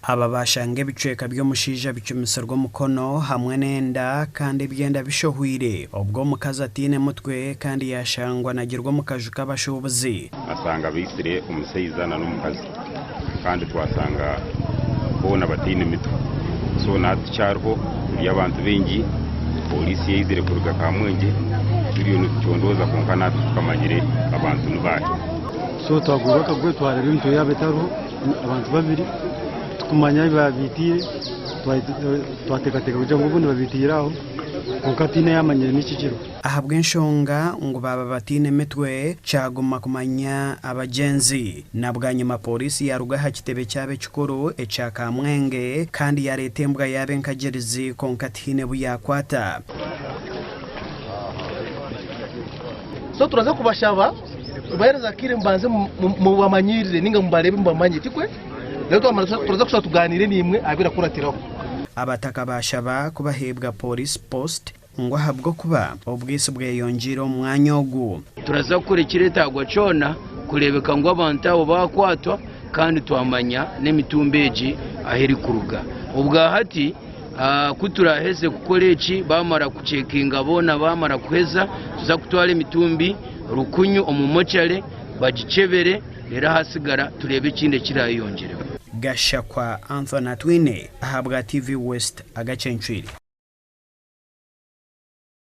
aba bashanga ibicweka by'omushija bicumisirwa mukono hamwe n'enda kandi byenda bishohwire obwo mukazi atiine mutwe kandi yaashangwa nagirwa mu kaju k'abashubuzi asanga bisire umuseiza na n'umukazi kandi twasanga bona batiine mitwe so natukyariho y'abantu bengi polisi yizire kuruga kamwenge biriyo nikyondoza konka natwe tukamanyire abantu nubahe so twagura Akagwe twara ibintu yabetaro abantu babiri tukumanya babitire twatekateka kugira ngo ubundi babitiraho konka atiine yamanyire n'ikikiro ahabwa enshonga ngo baba batiine mitwe cyaguma kumanya abagenzi na bwanyima polisi yarugaha kitebe cyabe kikuru ekya Kamwenge kandi yaretembwa yabe nkagerizi konka atiine buyakwata so turaza kubashaba bahereza kire mbanze mu bamanyirire ninga mubarebe mbamanye tikwe rero turaza kusa tuganire nimwe abira kuratiraho abataka bashaba kubahebwa police post ngo ahabwo kuba ubwisi bweyongera umwanya ogu turaza gukora ikiretagwa cyona kurebeka ngo abantu abo bakwatwa kandi twamanya n'emitumbeji aheri kuruga ubwa hati kuturaheze gukora iki bamara kucekinga bona bamara kuheza tuza kutwara Emitumbi rukunyu omumocare bagicebere rero hasigara turebe ikindi kirayongerewe Gashakwa Anthony Twine ahabwa TV West agacenchwiri